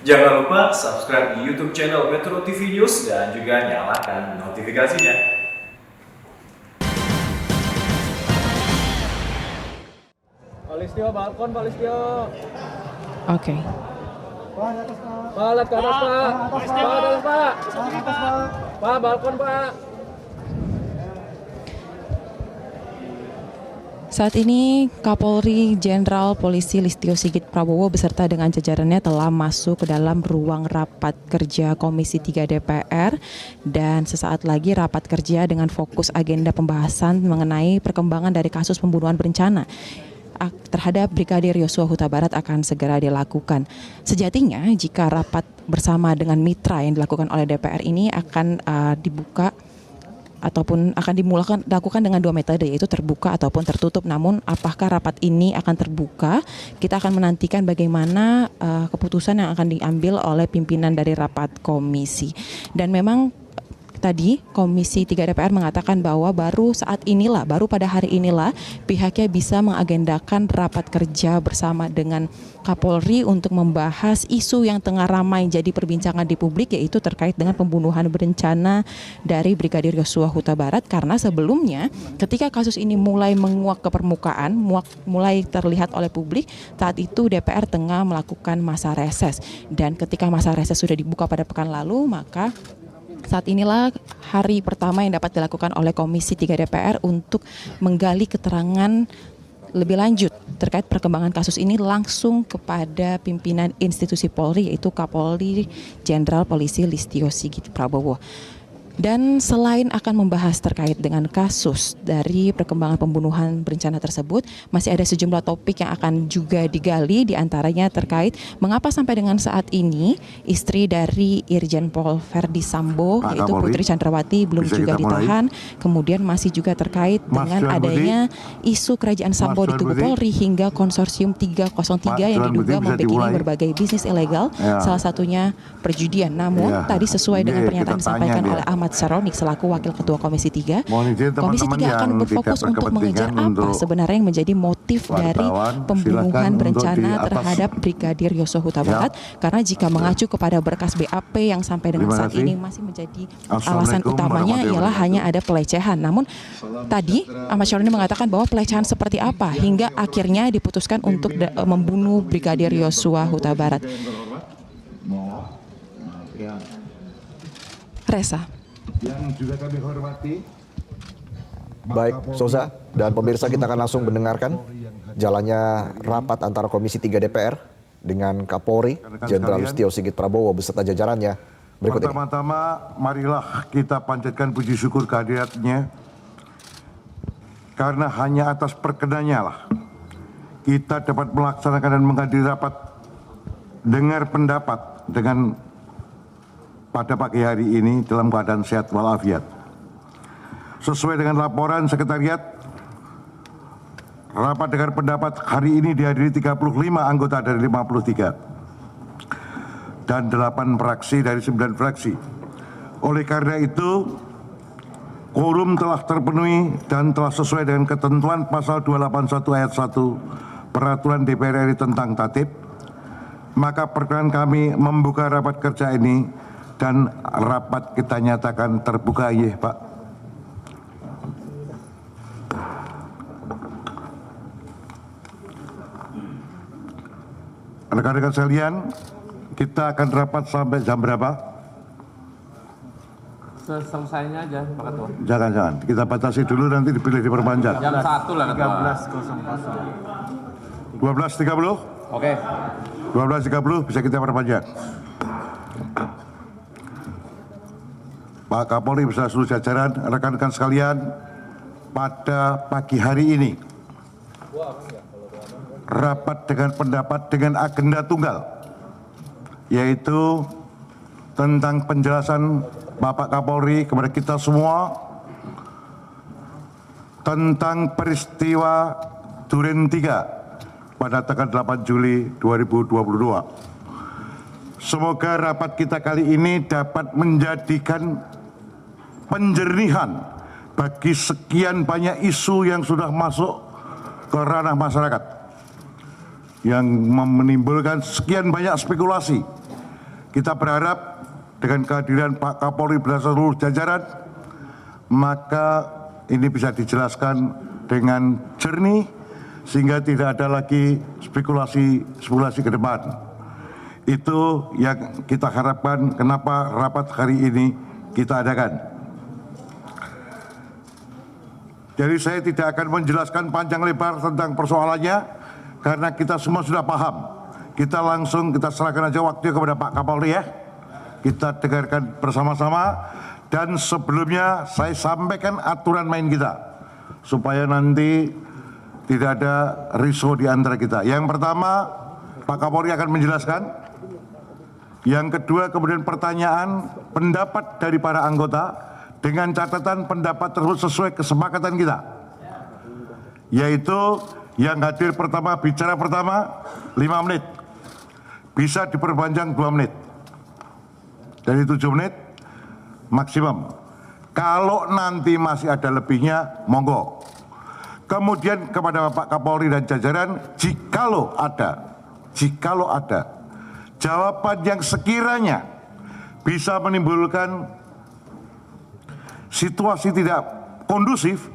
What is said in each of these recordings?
Jangan lupa subscribe di YouTube channel Metro TV News dan juga nyalakan notifikasinya. Pak Listio, balkon Pak Listio. Oke. Pak, di atas Pak. Pak, lihat ke atas Pak. Pak, di atas Pak. Pak, balkon Pak. Saat ini Kapolri Jenderal Polisi Listio Sigit Prabowo beserta dengan jajarannya telah masuk ke dalam ruang rapat kerja Komisi 3 DPR dan sesaat lagi rapat kerja dengan fokus agenda pembahasan mengenai perkembangan dari kasus pembunuhan berencana terhadap Brigadir Yosua Huta Barat akan segera dilakukan. Sejatinya jika rapat bersama dengan mitra yang dilakukan oleh DPR ini akan dibuka ataupun akan dilakukan dengan dua metode, yaitu terbuka ataupun tertutup. Namun apakah rapat ini akan terbuka? Kita akan menantikan bagaimana keputusan yang akan diambil oleh pimpinan dari rapat komisi. Dan memang tadi Komisi 3 DPR mengatakan bahwa baru pada hari inilah pihaknya bisa mengagendakan rapat kerja bersama dengan Kapolri untuk membahas isu yang tengah ramai jadi perbincangan di publik, yaitu terkait dengan pembunuhan berencana dari Brigadir Yosua Huta Barat. Karena sebelumnya ketika kasus ini mulai menguak ke permukaan, mulai terlihat oleh publik, saat itu DPR tengah melakukan masa reses. Dan ketika masa reses sudah dibuka pada pekan lalu, maka saat inilah hari pertama yang dapat dilakukan oleh Komisi 3 DPR untuk menggali keterangan lebih lanjut terkait perkembangan kasus ini langsung kepada pimpinan institusi Polri, yaitu Kapolri Jenderal Polisi Listio Sigit Prabowo. Dan selain akan membahas terkait dengan kasus dari perkembangan pembunuhan berencana tersebut, masih ada sejumlah topik yang akan juga digali, diantaranya terkait mengapa sampai dengan saat ini istri dari Irjen Pol Verdi Sambo, yaitu Putri Chandrawati, belum juga ditahan. Kemudian masih juga terkait dengan adanya isu kerajaan Sambo di tubuh Polri hingga konsorsium 303 yang diduga membekini berbagai bisnis ilegal, salah satunya perjudian. Namun tadi sesuai dengan pernyataan disampaikan oleh Ahmad Saronik selaku Wakil Ketua Komisi 3, Komisi 3 akan berfokus untuk mengejar apa sebenarnya yang menjadi motif dari pembunuhan berencana terhadap Brigadir Yosua Huta Barat. Karena jika mengacu kepada berkas BAP yang sampai dengan saat ini masih menjadi alasan utamanya ialah hanya ada pelecehan. Namun tadi Ahmad Saronik mengatakan bahwa pelecehan seperti apa hingga akhirnya diputuskan untuk membunuh Brigadir Yosua Huta Barat. Resa. Yang juga kami hormati. Baik, Soza dan pemirsa, kita akan langsung mendengarkan jalannya rapat antara Komisi 3 DPR dengan Kapolri Jenderal Listio Sigit Prabowo beserta jajarannya. Berikut ini. Pertama-tama marilah kita panjatkan puji syukur kehadiratnya, karena hanya atas perkenannya lah kita dapat melaksanakan dan menghadiri rapat dengar pendapat dengan pada pagi hari ini dalam keadaan sehat walafiat. Sesuai dengan laporan sekretariat, rapat dengar pendapat hari ini dihadiri 35 anggota dari 53 dan 8 fraksi dari 9 fraksi. Oleh karena itu, quorum telah terpenuhi dan telah sesuai dengan ketentuan pasal 281 ayat 1 Peraturan DPR RI tentang Tatip, maka perkenan kami membuka rapat kerja ini dan rapat kita nyatakan terbuka. Ya, Pak. Rekan-rekan sekalian, kita akan rapat sampai jam berapa? Selesainya aja Pak Ketua. Jangan. Kita batasi dulu, nanti dipilih diperpanjang. Jam 1 lah Ketua. 12.30? Oke. 12.30 bisa kita perpanjang. Pak Kapolri beserta seluruh jajaran, rekan-rekan sekalian, pada pagi hari ini rapat dengan pendapat dengan agenda tunggal, yaitu tentang penjelasan Bapak Kapolri kepada kita semua tentang peristiwa Duren 3 pada tanggal 8 Juli 2022. Semoga rapat kita kali ini dapat menjadikan penjernihan bagi sekian banyak isu yang sudah masuk ke ranah masyarakat, yang menimbulkan sekian banyak spekulasi kita berharap dengan kehadiran Pak Kapolri beserta seluruh jajaran, maka ini bisa dijelaskan dengan jernih sehingga tidak ada lagi spekulasi ke depan. Itu yang kita harapkan kenapa rapat hari ini kita adakan. Jadi saya tidak akan menjelaskan panjang lebar tentang persoalannya karena kita semua sudah paham. Kita serahkan aja waktunya kepada Pak Kapolri ya. Kita dengarkan bersama-sama dan sebelumnya saya sampaikan aturan main kita supaya nanti tidak ada risau di antara kita. Yang pertama, Pak Kapolri akan menjelaskan. Yang kedua, kemudian pertanyaan pendapat dari para anggota dengan catatan pendapat tersebut sesuai kesepakatan kita. Yaitu yang hadir pertama, bicara pertama 5 menit. Bisa diperpanjang 2 menit. Dari 7 menit maksimum. Kalau nanti masih ada lebihnya, monggo. Kemudian kepada Pak Kapolri dan jajaran, jikalau ada jawaban yang sekiranya bisa menimbulkan situasi tidak kondusif,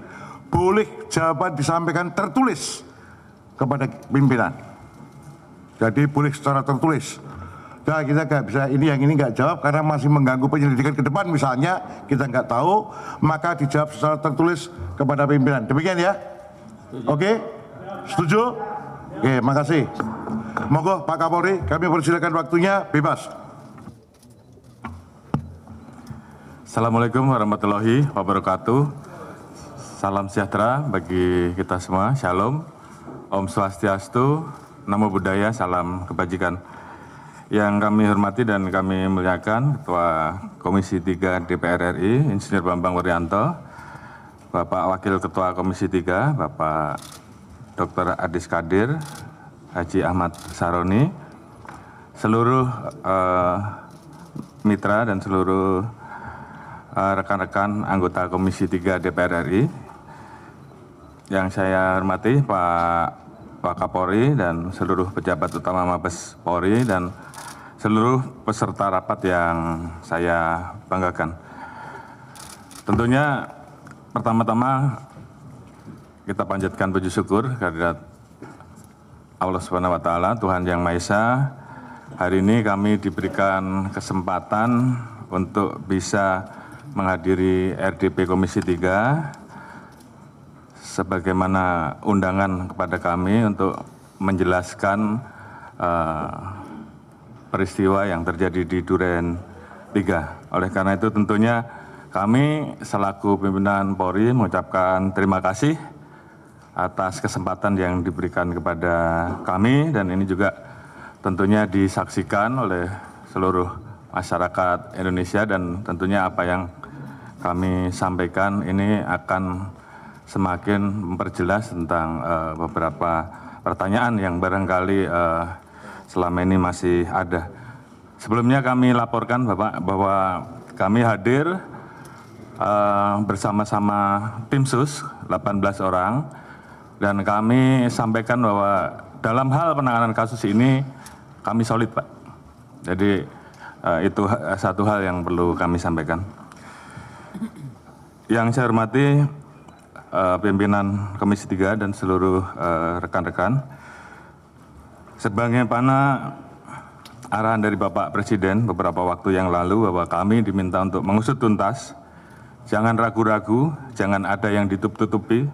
boleh jawaban disampaikan tertulis kepada pimpinan. Jadi boleh secara tertulis. Nah, kita nggak bisa yang ini nggak jawab karena masih mengganggu penyelidikan ke depan misalnya, kita nggak tahu, maka dijawab secara tertulis kepada pimpinan. Demikian ya? Oke? Setuju? Oke, makasih. Monggo Pak Kapolri, kami persilakan waktunya, bebas. Assalamualaikum warahmatullahi wabarakatuh. Salam sejahtera bagi kita semua. Shalom. Om Swastiastu. Namo Buddhaya. Salam kebajikan. Yang kami hormati dan kami muliakan Ketua Komisi 3 DPR RI, Insinyur Bambang Wuryanto, Bapak Wakil Ketua Komisi 3, Bapak Dr. Adis Kadir, Haji Ahmad Saroni, seluruh mitra dan seluruh rekan-rekan anggota Komisi 3 DPR RI. Yang saya hormati Pak Kapolri dan seluruh pejabat utama Mabes Polri dan seluruh peserta rapat yang saya banggakan. Tentunya pertama-tama kita panjatkan puji syukur kehadirat Allah Subhanahu wa taala, Tuhan Yang Maha Esa. Hari ini kami diberikan kesempatan untuk bisa menghadiri RDP Komisi 3 sebagaimana undangan kepada kami untuk menjelaskan peristiwa yang terjadi di Duren 3. Oleh karena itu tentunya kami selaku pimpinan Polri mengucapkan terima kasih atas kesempatan yang diberikan kepada kami dan ini juga tentunya disaksikan oleh seluruh masyarakat Indonesia dan tentunya apa yang kami sampaikan ini akan semakin memperjelas tentang beberapa pertanyaan yang barangkali selama ini masih ada. Sebelumnya kami laporkan Bapak bahwa kami hadir bersama-sama tim sus 18 orang dan kami sampaikan bahwa dalam hal penanganan kasus ini kami solid Pak. Jadi itu satu hal yang perlu kami sampaikan. Yang saya hormati pimpinan Komisi 3 dan seluruh rekan-rekan, sebagaimana arahan dari Bapak Presiden beberapa waktu yang lalu bahwa kami diminta untuk mengusut tuntas, jangan ragu-ragu, jangan ada yang ditutup-tutupi,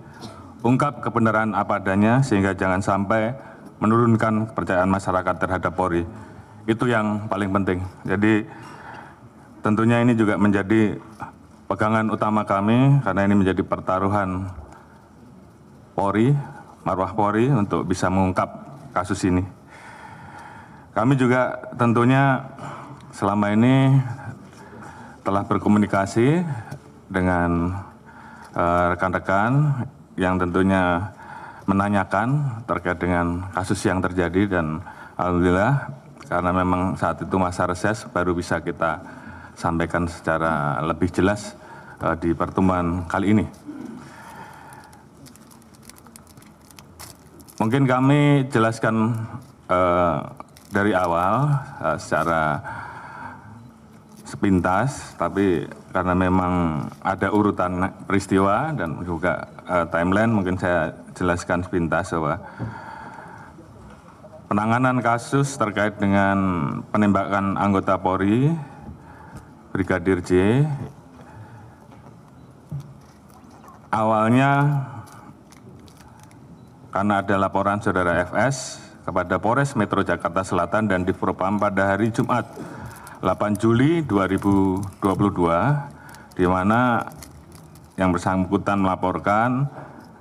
ungkap kebenaran apa adanya sehingga jangan sampai menurunkan kepercayaan masyarakat terhadap Polri. Itu yang paling penting. Jadi tentunya ini juga menjadi pegangan utama kami karena ini menjadi pertaruhan Polri, marwah Polri untuk bisa mengungkap kasus ini. Kami juga tentunya selama ini telah berkomunikasi dengan rekan-rekan yang tentunya menanyakan terkait dengan kasus yang terjadi dan alhamdulillah karena memang saat itu masa reses baru bisa kita sampaikan secara lebih jelas di pertemuan kali ini. Mungkin kami jelaskan dari awal secara sepintas, tapi karena memang ada urutan peristiwa dan juga timeline, mungkin saya jelaskan sepintas bahwa penanganan kasus terkait dengan penembakan anggota Polri, Brigadir J, awalnya karena ada laporan saudara FS kepada Polres Metro Jakarta Selatan dan Divpropam pada hari Jumat 8 Juli 2022, di mana yang bersangkutan melaporkan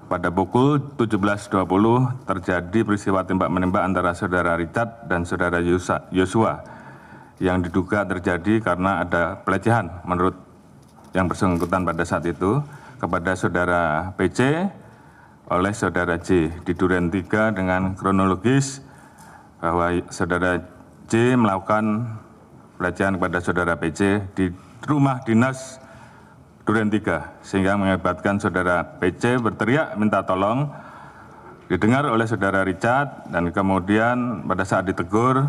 pada pukul 17.20 terjadi peristiwa tembak-menembak antara saudara Richard dan saudara Yosua yang diduga terjadi karena ada pelecehan menurut yang bersangkutan pada saat itu kepada saudara PC oleh saudara J di Duren 3 dengan kronologis bahwa saudara J melakukan pelecehan kepada saudara PC di rumah dinas Duren 3 sehingga mengakibatkan saudara PC berteriak minta tolong, didengar oleh saudara Richard, dan kemudian pada saat ditegur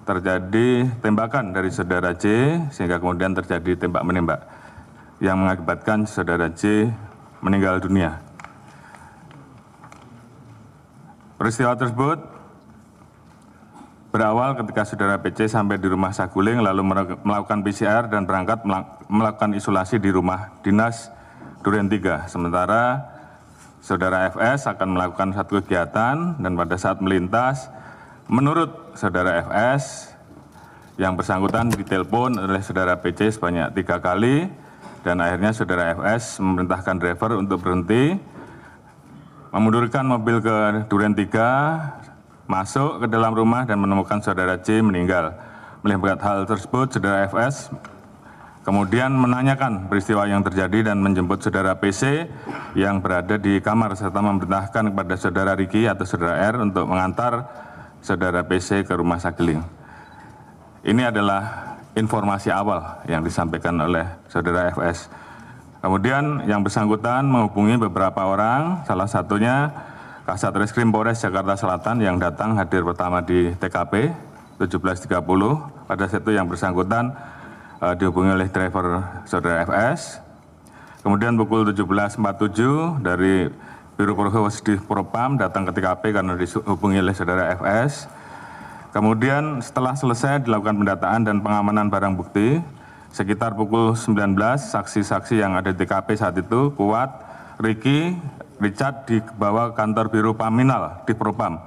terjadi tembakan dari saudara J sehingga kemudian terjadi tembak menembak yang mengakibatkan saudara J meninggal dunia. Peristiwa tersebut berawal ketika saudara PC sampai di rumah Saguling lalu melakukan PCR dan berangkat melakukan isolasi di rumah dinas Duren 3. Sementara saudara FS akan melakukan satu kegiatan dan pada saat melintas, menurut saudara FS, yang bersangkutan ditelepon oleh saudara PC sebanyak 3 kali dan akhirnya saudara FS memerintahkan driver untuk berhenti, memundurkan mobil ke Duren 3, masuk ke dalam rumah dan menemukan saudara J meninggal. Melihat hal tersebut, saudara FS kemudian menanyakan peristiwa yang terjadi dan menjemput saudara PC yang berada di kamar serta memerintahkan kepada saudara Riki atau saudara R untuk mengantar saudara PC ke rumah Saguling. Ini adalah informasi awal yang disampaikan oleh saudara FS. Kemudian yang bersangkutan menghubungi beberapa orang, salah satunya Kasat Reskrim Polres Jakarta Selatan yang datang hadir pertama di TKP 17.30. Pada saat itu yang bersangkutan dihubungi oleh driver saudara FS. Kemudian pukul 17.47 dari Biro Provos Divpropam datang ke TKP karena dihubungi oleh saudara FS. Kemudian setelah selesai dilakukan pendataan dan pengamanan barang bukti, sekitar pukul 19 saksi-saksi yang ada di TKP saat itu, Kuat, Riki, Richard dibawa ke kantor Biro Paminal Divpropam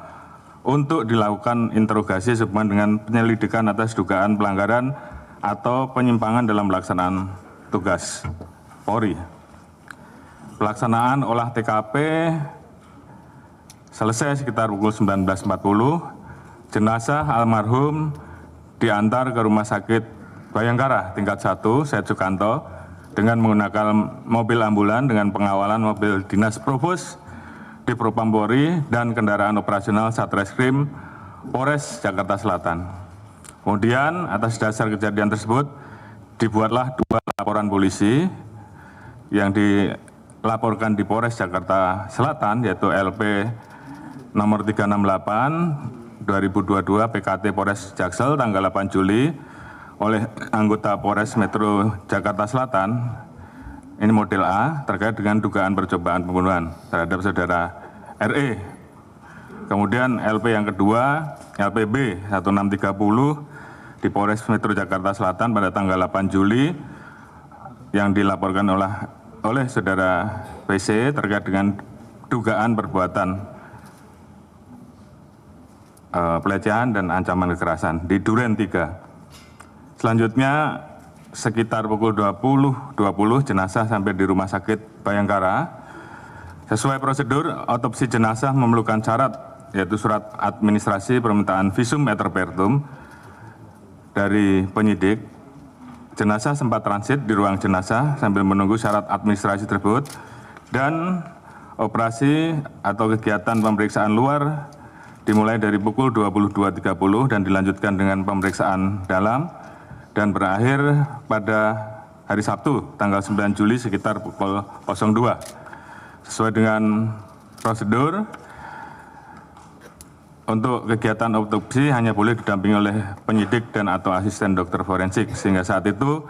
untuk dilakukan interogasi sehubungan dengan penyelidikan atas dugaan pelanggaran atau penyimpangan dalam pelaksanaan tugas Polri. Pelaksanaan olah TKP selesai sekitar pukul 19.40. Jenazah almarhum diantar ke Rumah Sakit Bayangkara tingkat 1 Said Sukanto dengan menggunakan mobil ambulan dengan pengawalan mobil dinas Provos Divpropam Polri dan kendaraan operasional Satreskrim Polres Jakarta Selatan. Kemudian atas dasar kejadian tersebut dibuatlah 2 laporan polisi yang dilaporkan di Polres Jakarta Selatan, yaitu LP nomor 368 2022 PKT Polres Jaksel tanggal 8 Juli oleh anggota Polres Metro Jakarta Selatan, ini model A, terkait dengan dugaan percobaan pembunuhan terhadap saudara RE. Kemudian LP yang kedua, LPB 1630 di Polres Metro Jakarta Selatan pada tanggal 8 Juli yang dilaporkan oleh saudara PC terkait dengan dugaan perbuatan pelecehan dan ancaman kekerasan di Duren 3. Selanjutnya sekitar pukul 20.20 jenazah sampai di Rumah Sakit Bayangkara. Sesuai prosedur, otopsi jenazah memerlukan syarat, yaitu surat administrasi permintaan visum et repertum dari penyidik. Jenazah sempat transit di ruang jenazah sambil menunggu syarat administrasi tersebut dan operasi atau kegiatan pemeriksaan luar dimulai dari pukul 22.30 dan dilanjutkan dengan pemeriksaan dalam dan berakhir pada hari Sabtu tanggal 9 Juli sekitar pukul 02. Sesuai dengan prosedur, untuk kegiatan autopsi hanya boleh didampingi oleh penyidik dan atau asisten dokter forensik, sehingga saat itu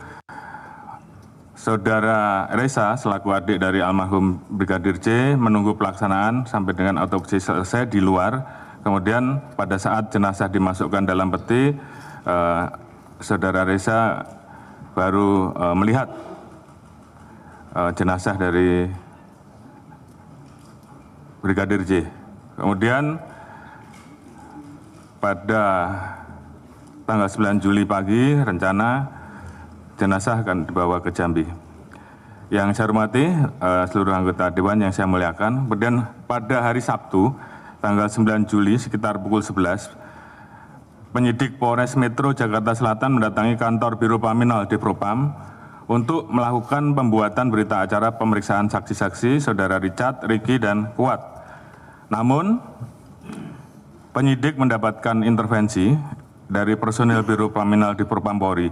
Saudara Reza selaku adik dari almarhum Brigadir J menunggu pelaksanaan sampai dengan autopsi selesai di luar. Kemudian pada saat jenazah dimasukkan dalam peti, Saudara Reza baru melihat jenazah dari Brigadir J. Kemudian pada tanggal 9 Juli pagi rencana jenazah akan dibawa ke Jambi. Yang saya hormati seluruh anggota Dewan yang saya muliakan. Kemudian pada hari Sabtu tanggal 9 Juli sekitar pukul 11, penyidik Polres Metro Jakarta Selatan mendatangi kantor Biro Paminal di Propam untuk melakukan pembuatan berita acara pemeriksaan saksi-saksi Saudara Richard, Ricky, dan Kuat. Namun, penyidik mendapatkan intervensi dari personil Biro Paminal di Propam Polri.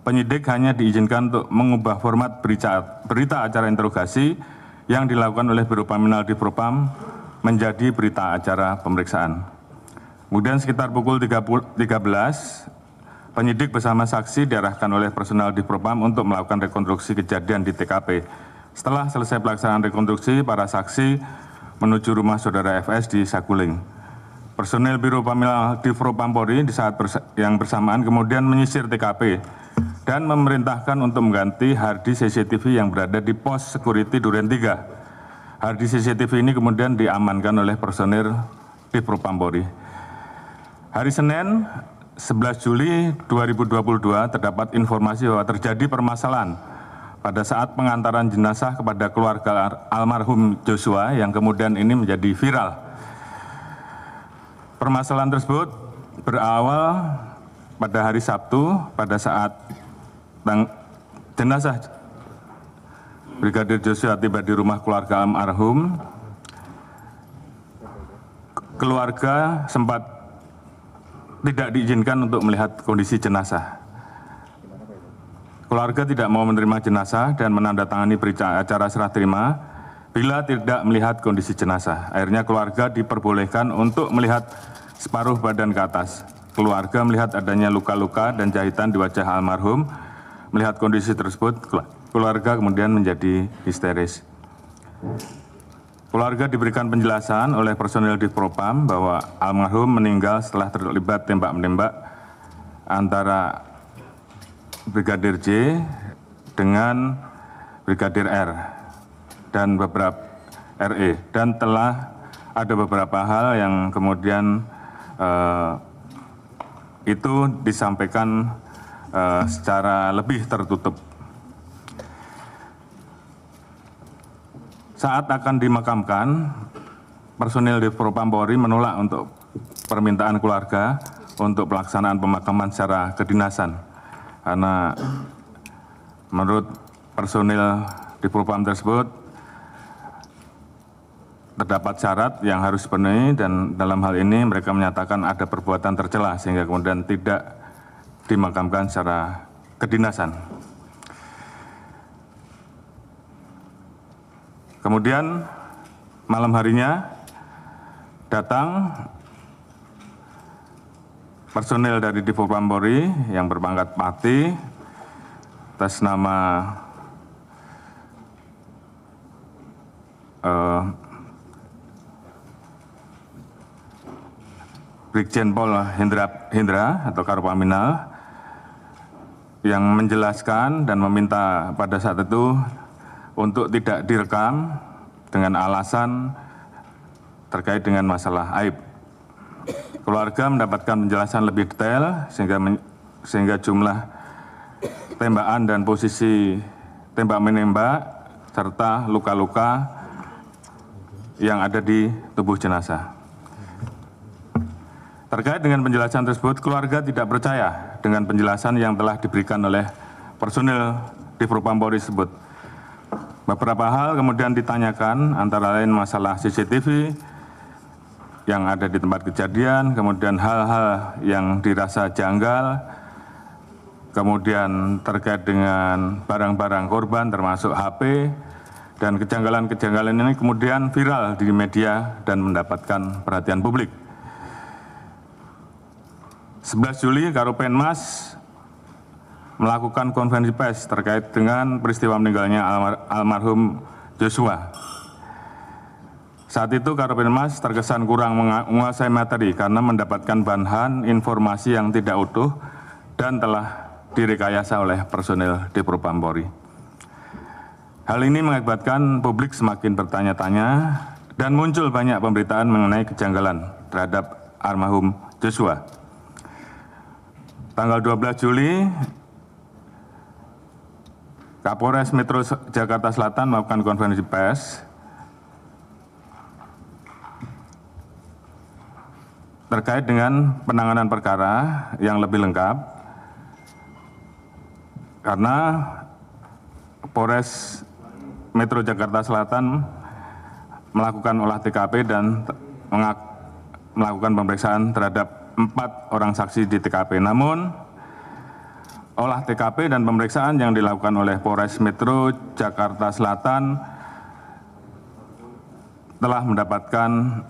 Penyidik hanya diizinkan untuk mengubah format berita acara interogasi yang dilakukan oleh Biro Paminal di Propam menjadi berita acara pemeriksaan. Kemudian sekitar pukul 13, penyidik bersama saksi diarahkan oleh personel di Propam untuk melakukan rekonstruksi kejadian di TKP. Setelah selesai pelaksanaan rekonstruksi, para saksi menuju rumah Saudara FS di Saguling. Personel Biro Paminal di Propam Polri di saat yang bersamaan kemudian menyisir TKP dan memerintahkan untuk mengganti harddisk CCTV yang berada di pos security Duren 3. Harddisk CCTV ini kemudian diamankan oleh personil di Propam Polri. Hari Senin 11 Juli 2022 terdapat informasi bahwa terjadi permasalahan pada saat pengantaran jenazah kepada keluarga almarhum Joshua yang kemudian ini menjadi viral. Permasalahan tersebut berawal pada hari Sabtu pada saat jenazah Brigadir Joshua tiba di rumah keluarga almarhum. Keluarga sempat tidak diizinkan untuk melihat kondisi jenazah. Keluarga tidak mau menerima jenazah dan menandatangani berita acara serah terima bila tidak melihat kondisi jenazah. Akhirnya keluarga diperbolehkan untuk melihat separuh badan ke atas. Keluarga melihat adanya luka-luka dan jahitan di wajah almarhum. Melihat kondisi tersebut, keluarga kemudian menjadi histeris. Keluarga diberikan penjelasan oleh personil di Propam bahwa almarhum meninggal setelah terlibat tembak-menembak antara Brigadir J dengan Brigadir R dan beberapa RE, dan telah ada beberapa hal yang kemudian itu disampaikan secara lebih tertutup. Saat akan dimakamkan, personil di Propam Polri menolak untuk permintaan keluarga untuk pelaksanaan pemakaman secara kedinasan. Karena menurut personil di Propam tersebut terdapat syarat yang harus dipenuhi dan dalam hal ini mereka menyatakan ada perbuatan tercela sehingga kemudian tidak dimakamkan secara kedinasan. Kemudian malam harinya datang personil dari Divopam Polri yang berpangkat Pati atas nama Brigjen Pol Hendra atau Karopaminal yang menjelaskan dan meminta pada saat itu untuk tidak direkam dengan alasan terkait dengan masalah aib. Keluarga mendapatkan penjelasan lebih detail sehingga jumlah tembakan dan posisi tembak menembak serta luka-luka yang ada di tubuh jenazah. Terkait dengan penjelasan tersebut, keluarga tidak percaya dengan penjelasan yang telah diberikan oleh personil di Propam Polri tersebut. Beberapa hal kemudian ditanyakan, antara lain masalah CCTV yang ada di tempat kejadian, kemudian hal-hal yang dirasa janggal, kemudian terkait dengan barang-barang korban termasuk HP, dan kejanggalan-kejanggalan ini kemudian viral di media dan mendapatkan perhatian publik. 11 Juli Karopenmas melakukan konferensi pers terkait dengan peristiwa meninggalnya almarhum Joshua. Saat itu Karopenmas terkesan kurang menguasai materi karena mendapatkan bahan informasi yang tidak utuh dan telah direkayasa oleh personel di Propam Polri. Hal ini mengakibatkan publik semakin bertanya-tanya dan muncul banyak pemberitaan mengenai kejanggalan terhadap almarhum Joshua. Tanggal 12 Juli, Kapolres Metro Jakarta Selatan melakukan konferensi pers terkait dengan penanganan perkara yang lebih lengkap karena Polres Metro Jakarta Selatan melakukan olah TKP dan melakukan pemeriksaan terhadap 4 orang saksi di TKP. Namun, olah TKP dan pemeriksaan yang dilakukan oleh Polres Metro Jakarta Selatan telah mendapatkan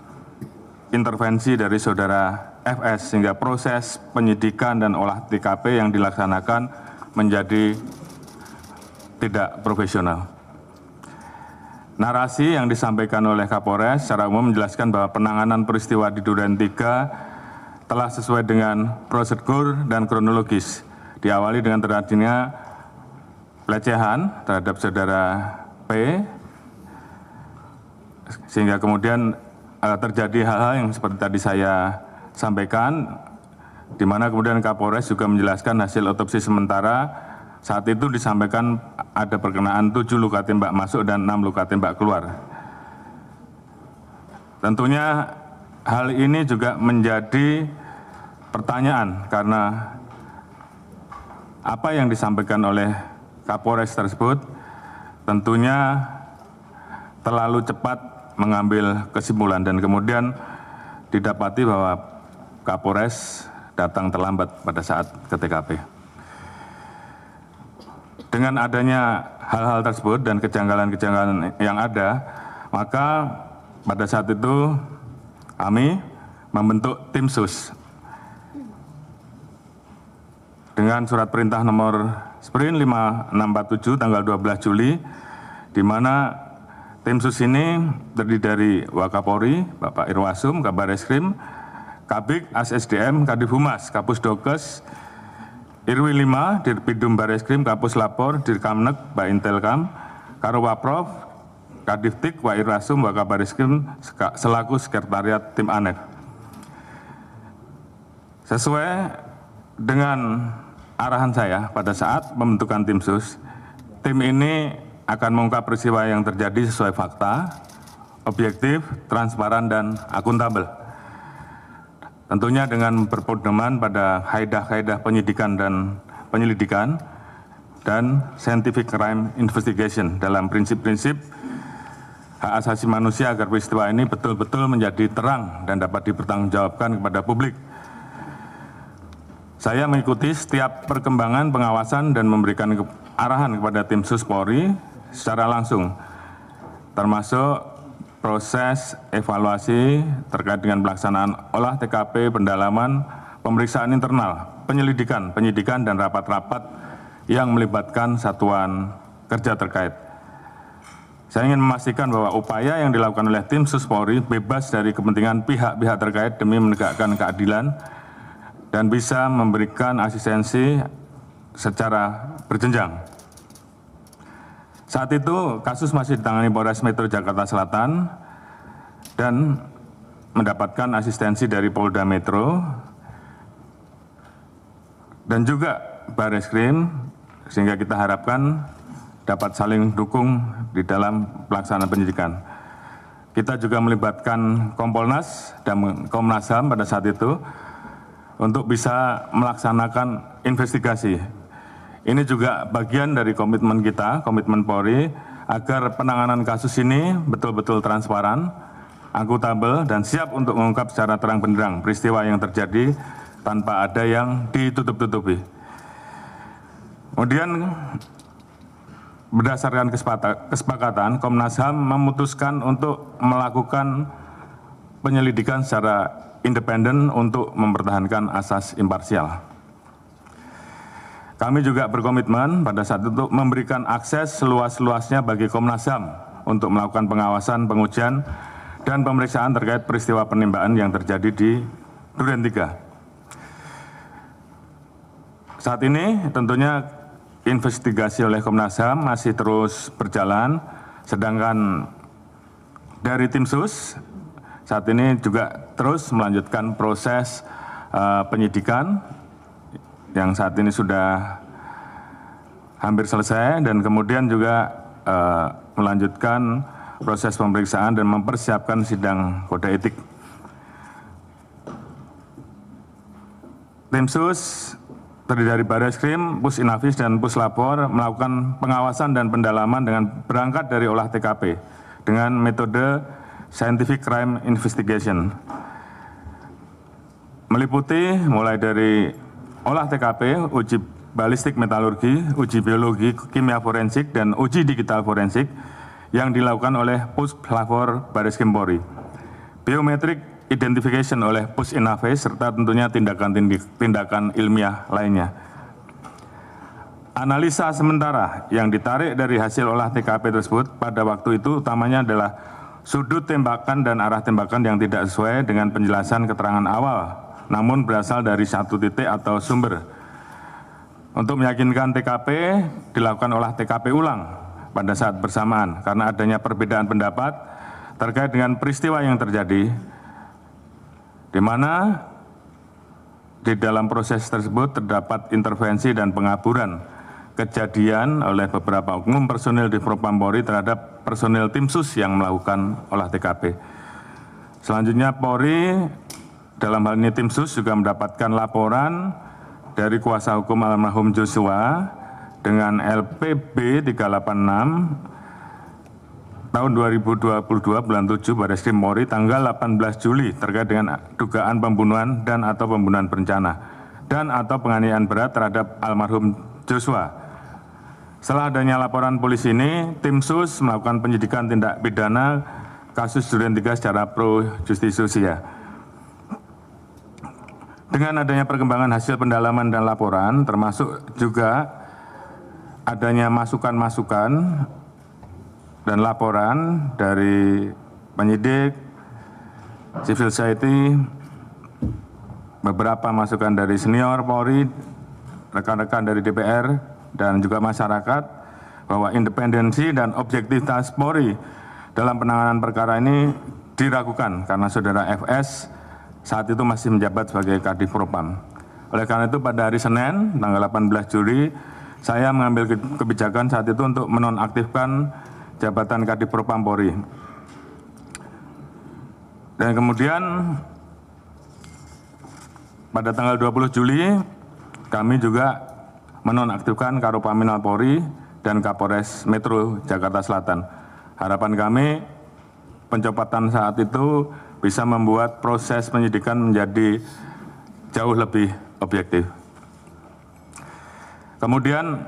intervensi dari saudara FS sehingga proses penyidikan dan olah TKP yang dilaksanakan menjadi tidak profesional. Narasi yang disampaikan oleh Kapolres secara umum menjelaskan bahwa penanganan peristiwa di Duren 3 telah sesuai dengan prosedur dan kronologis. Diawali dengan terjadinya pelecehan terhadap saudara P, sehingga kemudian terjadi hal-hal yang seperti tadi saya sampaikan, di mana kemudian Kapolres juga menjelaskan hasil otopsi sementara saat itu disampaikan ada perkenaan 7 luka tembak masuk dan 6 luka tembak keluar. Tentunya hal ini juga menjadi pertanyaan karena apa yang disampaikan oleh Kapolres tersebut tentunya terlalu cepat mengambil kesimpulan dan kemudian didapati bahwa Kapolres datang terlambat pada saat ke TKP. Dengan adanya hal-hal tersebut dan kejanggalan-kejanggalan yang ada, maka pada saat itu kami membentuk tim sus dengan surat perintah nomor Sprint 5647 tanggal 12 Juli, di mana tim sus ini terdiri dari Wakapolri, Bapak Irwasum, Kabar Eskrim, Kabik, ASSDM, Kadif Humas, Kapus Dokes, Irwi 5, Dirpidum Bareskrim, Kapus Lapor, Dirkamnek, Pak Intelkam, Karowaprov, Kadiftik, Pak Irwasum, Pak Kabar Eskrim, selaku Sekretariat Tim ANEF. Sesuai dengan arahan saya pada saat pembentukan tim sus, tim ini akan mengungkap peristiwa yang terjadi sesuai fakta, objektif, transparan, dan akuntabel. Tentunya dengan berpedoman pada kaidah-kaidah penyidikan dan penyelidikan dan scientific crime investigation dalam prinsip-prinsip hak asasi manusia agar peristiwa ini betul-betul menjadi terang dan dapat dipertanggungjawabkan kepada publik. Saya mengikuti setiap perkembangan pengawasan dan memberikan arahan kepada tim sus Polri secara langsung, termasuk proses evaluasi terkait dengan pelaksanaan olah TKP, pendalaman, pemeriksaan internal, penyidikan dan rapat-rapat yang melibatkan satuan kerja terkait. Saya ingin memastikan bahwa upaya yang dilakukan oleh tim sus Polri bebas dari kepentingan pihak-pihak terkait demi menegakkan keadilan dan bisa memberikan asistensi secara berjenjang. Saat itu kasus masih ditangani Polres Metro Jakarta Selatan dan mendapatkan asistensi dari Polda Metro dan juga Bareskrim, sehingga kita harapkan dapat saling dukung di dalam pelaksanaan penyidikan. Kita juga melibatkan Kompolnas dan Komnas HAM pada saat itu untuk bisa melaksanakan investigasi. Ini juga bagian dari komitmen kita, komitmen Polri, agar penanganan kasus ini betul-betul transparan, akuntabel, dan siap untuk mengungkap secara terang benderang peristiwa yang terjadi tanpa ada yang ditutup-tutupi. Kemudian, berdasarkan kesepakatan, Komnas HAM memutuskan untuk melakukan penyelidikan secara independen untuk mempertahankan asas imparsial. Kami juga berkomitmen pada saat itu untuk memberikan akses seluas-luasnya bagi Komnas HAM untuk melakukan pengawasan, pengujian, dan pemeriksaan terkait peristiwa penembakan yang terjadi di Duren 3. Saat ini tentunya investigasi oleh Komnas HAM masih terus berjalan, sedangkan dari tim sus saat ini juga terus melanjutkan proses penyidikan yang saat ini sudah hampir selesai, dan kemudian juga melanjutkan proses pemeriksaan dan mempersiapkan sidang kode etik. Tim sus terdiri dari Barreskrim, Pus Inafis, dan Puslapor melakukan pengawasan dan pendalaman dengan berangkat dari olah TKP dengan metode Scientific Crime Investigation. Meliputi mulai dari olah TKP, uji balistik metalurgi, uji biologi, kimia forensik, dan uji digital forensik yang dilakukan oleh Puslapor Barreskrim Polri. Biometric identification oleh Pus Inafis, serta tentunya tindakan ilmiah lainnya. Analisa sementara yang ditarik dari hasil olah TKP tersebut pada waktu itu utamanya adalah sudut tembakan dan arah tembakan yang tidak sesuai dengan penjelasan keterangan awal, namun berasal dari satu titik atau sumber. Untuk meyakinkan TKP, dilakukan olah TKP ulang pada saat bersamaan karena adanya perbedaan pendapat terkait dengan peristiwa yang terjadi, di mana di dalam proses tersebut terdapat intervensi dan pengaburan kejadian oleh beberapa oknum personil di Propam Polri terhadap personil tim sus yang melakukan olah TKP. Selanjutnya Polri dalam hal ini tim sus juga mendapatkan laporan dari kuasa hukum almarhum Joshua dengan LPB 386 tahun 2022 bulan 7 Barreskrim Polri tanggal 18 Juli terkait dengan dugaan pembunuhan dan atau pembunuhan berencana dan atau penganiayaan berat terhadap almarhum Joshua. Setelah adanya laporan polisi ini, tim sus melakukan penyidikan tindak pidana kasus Duren 3 secara pro justisia. Dengan adanya perkembangan hasil pendalaman dan laporan, termasuk juga adanya masukan-masukan dan laporan dari penyidik, civil society, beberapa masukan dari senior Polri, rekan-rekan dari DPR, dan juga masyarakat, bahwa independensi dan objektivitas Polri dalam penanganan perkara ini diragukan karena saudara FS saat itu masih menjabat sebagai Kadif Propam. Oleh karena itu pada hari Senin, tanggal 18 Juli, saya mengambil kebijakan saat itu untuk menonaktifkan jabatan Kadif Propam Polri. Dan kemudian pada tanggal 20 Juli kami juga menonaktifkan Karopaminal Polri dan Kapolres Metro Jakarta Selatan. Harapan kami pencopotan saat itu bisa membuat proses penyidikan menjadi jauh lebih objektif. Kemudian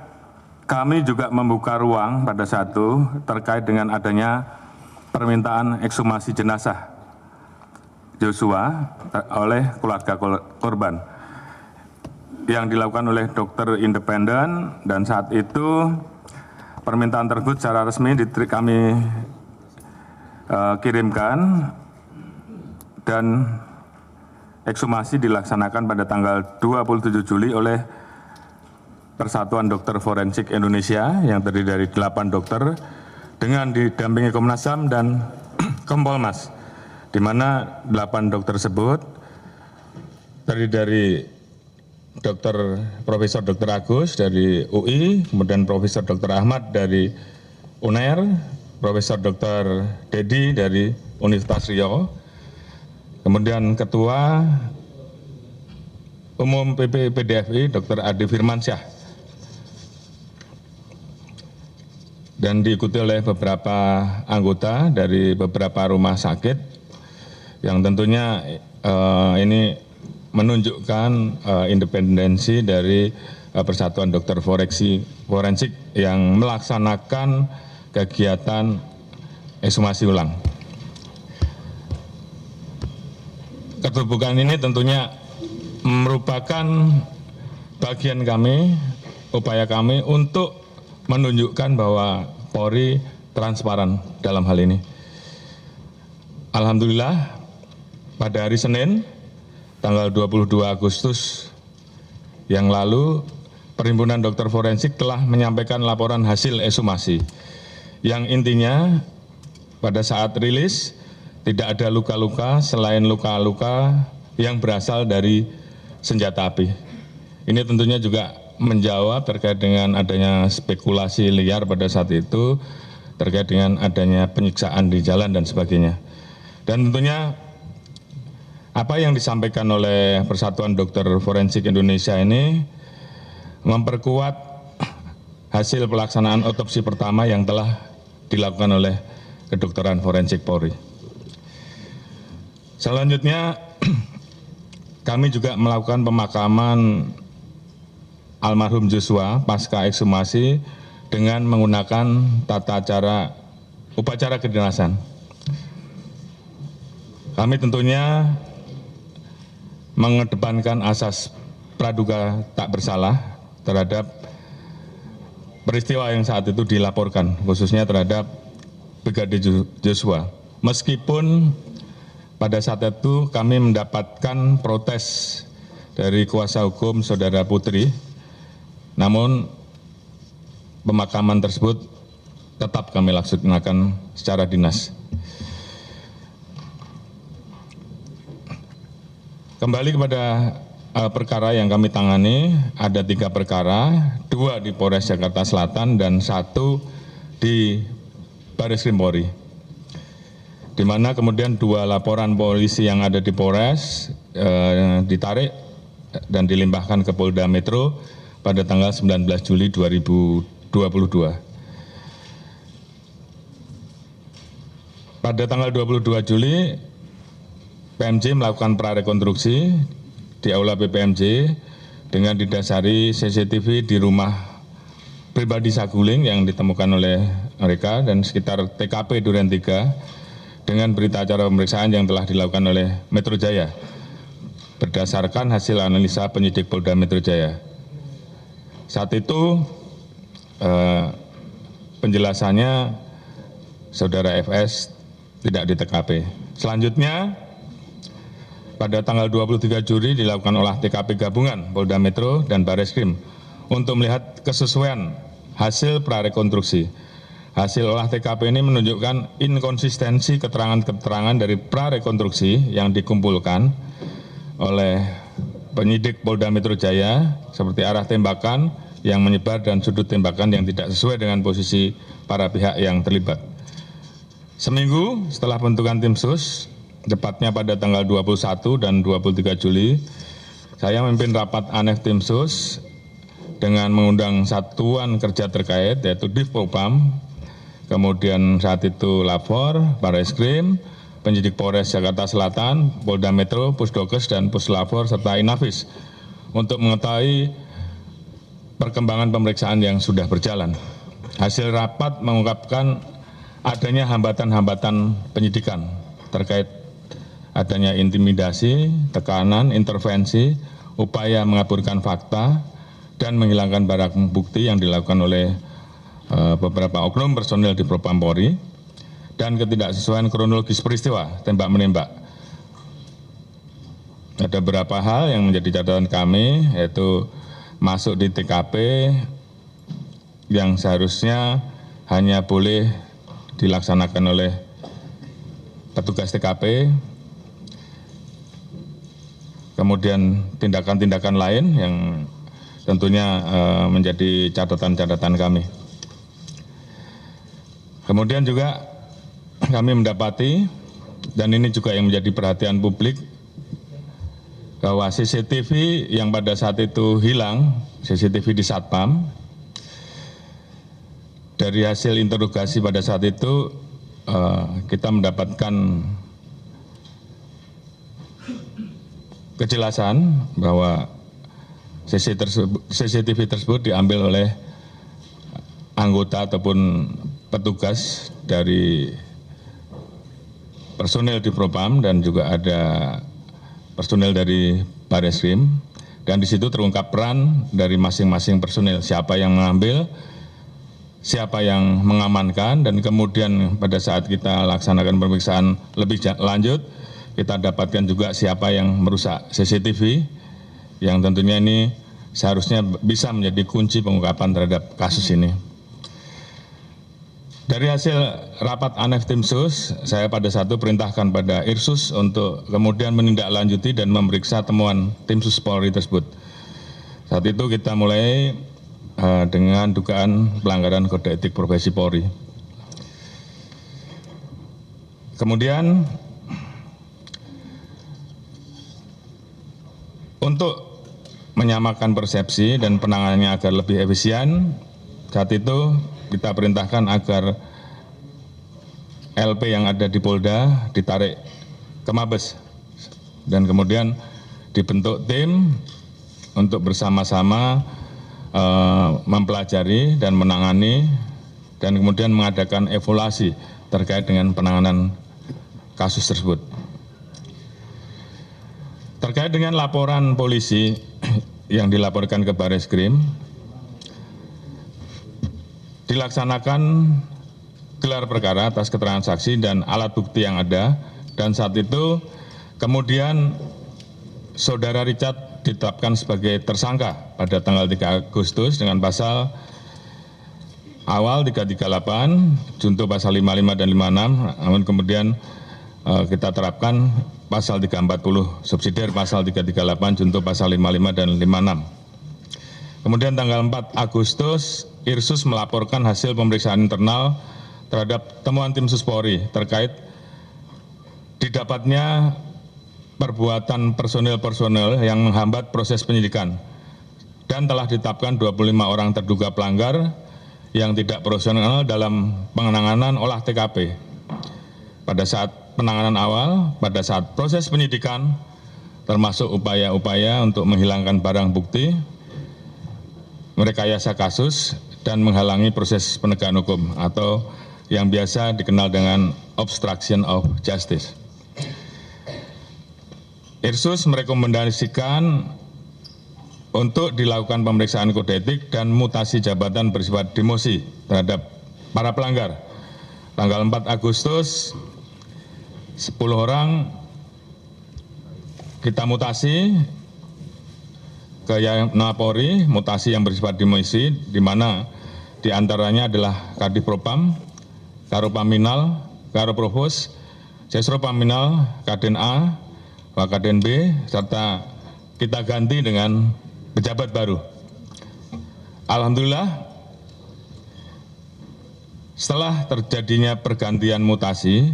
kami juga membuka ruang pada saat itu terkait dengan adanya permintaan ekshumasi jenazah Joshua oleh keluarga korban yang dilakukan oleh dokter independen, dan saat itu permintaan tersebut secara resmi kami kirimkan dan ekshumasi dilaksanakan pada tanggal 27 Juli oleh Persatuan Dokter Forensik Indonesia yang terdiri dari 8 dokter dengan didampingi Komnas HAM dan Kompolnas, di mana 8 dokter tersebut terdiri dari Profesor Dr. Agus dari UI, kemudian Profesor Dr. Ahmad dari UNER, Profesor Dr. Dedi dari Universitas Riau, kemudian Ketua Umum PPDFI Dr. Adi Firmansyah, dan diikuti oleh beberapa anggota dari beberapa rumah sakit yang tentunya ini menunjukkan independensi dari Persatuan Dokter Forensik yang melaksanakan kegiatan ekshumasi ulang. keterbukaan ini tentunya merupakan bagian kami, upaya kami untuk menunjukkan bahwa Polri transparan dalam hal ini. Alhamdulillah, pada hari Senin, tanggal 22 Agustus yang lalu, Perhimpunan Dokter Forensik telah menyampaikan laporan hasil ekshumasi, yang intinya pada saat rilis tidak ada luka-luka selain luka-luka yang berasal dari senjata api. Ini tentunya juga menjawab terkait dengan adanya spekulasi liar pada saat itu, terkait dengan adanya penyiksaan di jalan dan sebagainya. Dan tentunya apa yang disampaikan oleh Persatuan Dokter Forensik Indonesia ini memperkuat hasil pelaksanaan otopsi pertama yang telah dilakukan oleh kedokteran forensik Polri. Selanjutnya, kami juga melakukan pemakaman almarhum Joshua pasca ekshumasi dengan menggunakan tata cara upacara kedinasan. Kami tentunya mengedepankan asas praduga tak bersalah terhadap peristiwa yang saat itu dilaporkan, khususnya terhadap Brigadir Joshua. Meskipun pada saat itu kami mendapatkan protes dari kuasa hukum saudara Putri, namun pemakaman tersebut tetap kami laksanakan secara dinas. Kembali kepada perkara yang kami tangani, ada 3 perkara, 2 di Polres Jakarta Selatan dan 1 di Barreskrim Polri. Di mana kemudian 2 laporan polisi yang ada di Polres ditarik dan dilimpahkan ke Polda Metro pada tanggal 19 Juli 2022. Pada tanggal 22 Juli, PMJ melakukan prarekonstruksi di Aula BPMJ dengan didasari CCTV di rumah pribadi Saguling yang ditemukan oleh mereka dan sekitar TKP Duren 3 dengan berita acara pemeriksaan yang telah dilakukan oleh Metro Jaya berdasarkan hasil analisa penyidik Polda Metro Jaya. Saat itu penjelasannya saudara FS tidak di TKP. Selanjutnya pada tanggal 23 Juli dilakukan olah TKP gabungan Polda Metro dan Barreskrim untuk melihat kesesuaian hasil prarekonstruksi. Hasil olah TKP ini menunjukkan inkonsistensi keterangan-keterangan dari prarekonstruksi yang dikumpulkan oleh penyidik Polda Metro Jaya seperti arah tembakan yang menyebar dan sudut tembakan yang tidak sesuai dengan posisi para pihak yang terlibat. Seminggu setelah pembentukan tim sus, tepatnya pada tanggal 21 dan 23 Juli, saya memimpin rapat aneks tim sus dengan mengundang satuan kerja terkait yaitu Divpropam, kemudian saat itu Lapor, Barreskrim, penyidik Polres Jakarta Selatan, Polda Metro, Pusdokes dan Puslapor serta Inafis untuk mengetahui perkembangan pemeriksaan yang sudah berjalan. Hasil rapat mengungkapkan adanya hambatan-hambatan penyidikan terkait adanya intimidasi, tekanan, intervensi, upaya mengaburkan fakta, dan menghilangkan barang bukti yang dilakukan oleh beberapa oknum personil di Propam Polri, dan ketidaksesuaian kronologis peristiwa tembak-menembak. Ada beberapa hal yang menjadi catatan kami, yaitu masuk di TKP yang seharusnya hanya boleh dilaksanakan oleh petugas TKP, kemudian tindakan-tindakan lain yang tentunya menjadi catatan-catatan kami. Kemudian juga kami mendapati, dan ini juga yang menjadi perhatian publik, bahwa CCTV yang pada saat itu hilang, CCTV di Satpam, dari hasil interogasi pada saat itu kita mendapatkan kejelasan bahwa CCTV tersebut diambil oleh anggota ataupun petugas dari personil di Propam dan juga ada personil dari Bareskrim, dan di situ terungkap peran dari masing-masing personil, siapa yang mengambil, siapa yang mengamankan, dan kemudian pada saat kita laksanakan pemeriksaan lebih lanjut, kita dapatkan juga siapa yang merusak CCTV, yang tentunya ini seharusnya bisa menjadi kunci pengungkapan terhadap kasus ini. Dari hasil rapat ANEF Tim Sus, saya pada satu perintahkan pada Irsus untuk kemudian menindaklanjuti dan memeriksa temuan Tim Sus Polri tersebut. Saat itu kita mulai dengan dugaan pelanggaran kode etik profesi Polri. Kemudian untuk menyamakan persepsi dan penanganannya agar lebih efisien, saat itu kita perintahkan agar LP yang ada di Polda ditarik ke Mabes dan kemudian dibentuk tim untuk bersama-sama mempelajari dan menangani dan kemudian mengadakan evaluasi terkait dengan penanganan kasus tersebut. Terkait dengan laporan polisi yang dilaporkan ke Bareskrim, dilaksanakan gelar perkara atas keterangan saksi dan alat bukti yang ada, dan saat itu kemudian Saudara Richard ditetapkan sebagai tersangka pada tanggal 3 Agustus dengan pasal awal 338, junto pasal 55 dan 56, namun kemudian kita terapkan pasal 340, subsidiar pasal 338, junto pasal 55 dan 56. Kemudian tanggal 4 Agustus, Irsus melaporkan hasil pemeriksaan internal terhadap temuan Tim Sus Polri terkait didapatnya perbuatan personil-personil yang menghambat proses penyidikan dan telah ditetapkan 25 orang terduga pelanggar yang tidak profesional dalam penanganan olah TKP. Pada saat penanganan awal, pada saat proses penyidikan, termasuk upaya-upaya untuk menghilangkan barang bukti, merekayasa kasus, dan menghalangi proses penegakan hukum atau yang biasa dikenal dengan obstruction of justice. Irsus merekomendasikan untuk dilakukan pemeriksaan kode etik dan mutasi jabatan bersifat demosi terhadap para pelanggar. Tanggal 4 Agustus, 10 orang kita mutasi ke Polri, mutasi yang bersifat demosi, di mana diantaranya adalah Kadif Propam, Karopaminal, Karoprovos, Sesropaminal, Kaden A, Wakaden B, serta kita ganti dengan pejabat baru. Alhamdulillah, setelah terjadinya pergantian mutasi,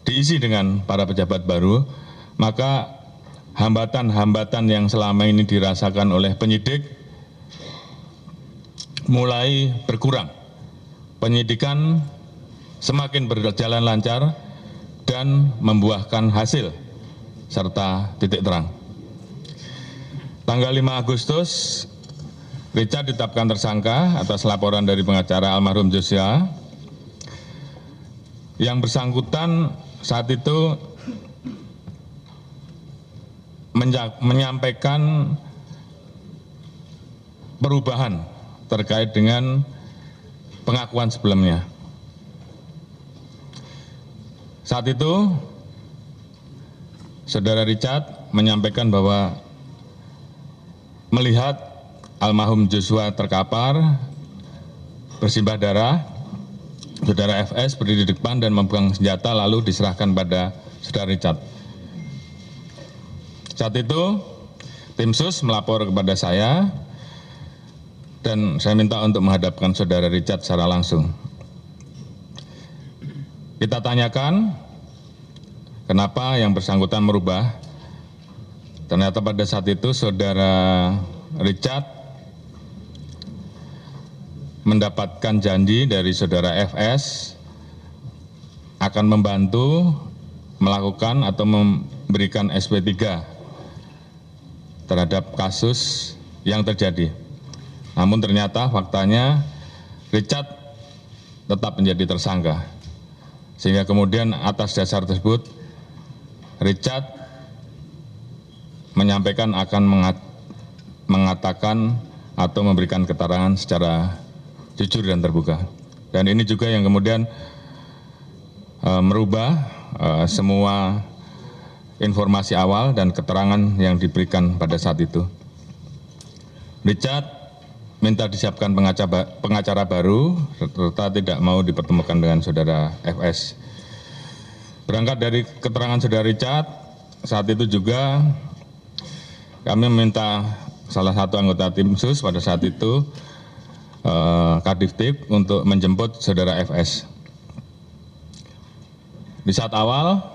diisi dengan para pejabat baru, maka hambatan-hambatan yang selama ini dirasakan oleh penyidik mulai berkurang. Penyidikan semakin berjalan lancar dan membuahkan hasil serta titik terang. Tanggal 5 Agustus, Richard ditetapkan tersangka atas laporan dari pengacara almarhum Joshua. Yang bersangkutan saat itu menyampaikan perubahan terkait dengan pengakuan sebelumnya. Saat itu, Saudara Richard menyampaikan bahwa melihat almarhum Joshua terkapar, bersimbah darah, Saudara FS berdiri di depan dan memegang senjata lalu diserahkan pada Saudara Richard. Saat itu, Tim Sus melapor kepada saya dan saya minta untuk menghadapkan Saudara Richard secara langsung. Kita tanyakan kenapa yang bersangkutan merubah. Ternyata pada saat itu Saudara Richard mendapatkan janji dari Saudara FS akan membantu melakukan atau memberikan SP3 terhadap kasus yang terjadi. Namun ternyata faktanya Richard tetap menjadi tersangka. Sehingga kemudian atas dasar tersebut Richard menyampaikan akan mengatakan atau memberikan keterangan secara jujur dan terbuka. Dan ini juga yang kemudian merubah semua informasi awal dan keterangan yang diberikan pada saat itu. Richard minta disiapkan pengacara baru serta tidak mau dipertemukan dengan saudara FS. Berangkat dari keterangan saudara Richard, saat itu juga kami meminta salah satu anggota tim sus pada saat itu, Kadiftik, untuk menjemput saudara FS. Di saat awal,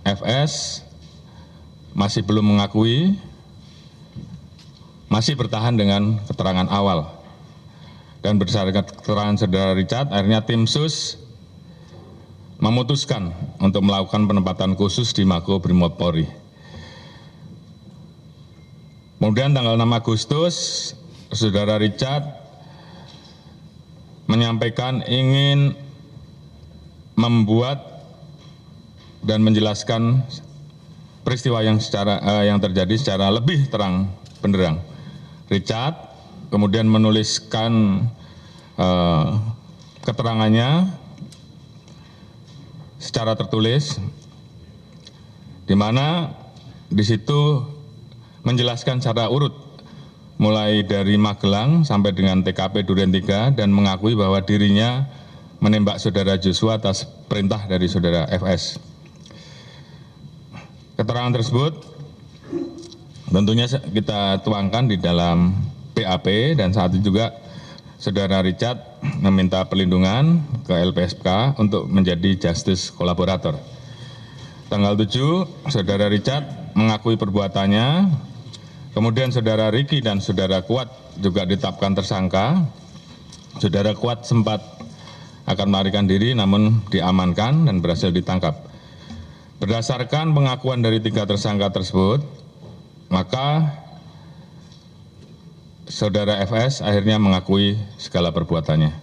FS masih belum mengakui, masih bertahan dengan keterangan awal. Dan berdasarkan keterangan saudara Richard, akhirnya tim sus memutuskan untuk melakukan penempatan khusus di Mako Brimob Polri. Kemudian tanggal 6 Agustus, saudara Richard menyampaikan ingin membuat dan menjelaskan peristiwa yang terjadi secara lebih terang benderang. Richard kemudian menuliskan keterangannya secara tertulis, di mana di situ menjelaskan secara urut mulai dari Magelang sampai dengan TKP Duren 3 dan mengakui bahwa dirinya menembak saudara Joshua atas perintah dari saudara FS. Keterangan tersebut tentunya kita tuangkan di dalam BAP dan saat itu juga saudara Richard meminta perlindungan ke LPSK untuk menjadi justice kolaborator. Tanggal 7, saudara Richard mengakui perbuatannya. Kemudian saudara Riki dan saudara Kuat juga ditetapkan tersangka. Saudara Kuat sempat akan melarikan diri namun diamankan dan berhasil ditangkap. Berdasarkan pengakuan dari 3 tersangka tersebut, maka saudara FS akhirnya mengakui segala perbuatannya.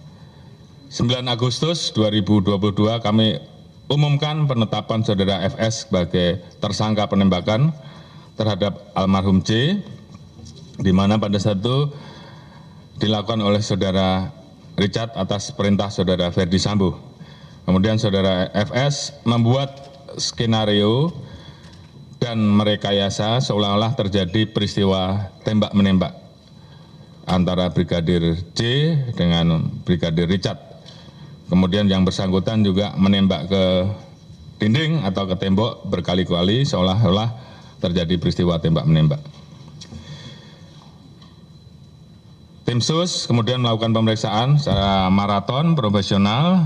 9 Agustus 2022 kami umumkan penetapan saudara FS sebagai tersangka penembakan terhadap almarhum C, di mana pada saat itu dilakukan oleh saudara Richard atas perintah saudara Ferdi Sambo. Kemudian saudara FS membuat skenario dan merekayasa seolah-olah terjadi peristiwa tembak-menembak antara Brigadir C dengan Brigadir Richard. Kemudian yang bersangkutan juga menembak ke dinding atau ke tembok berkali-kali seolah-olah terjadi peristiwa tembak-menembak. Tim sus kemudian melakukan pemeriksaan secara maraton, profesional,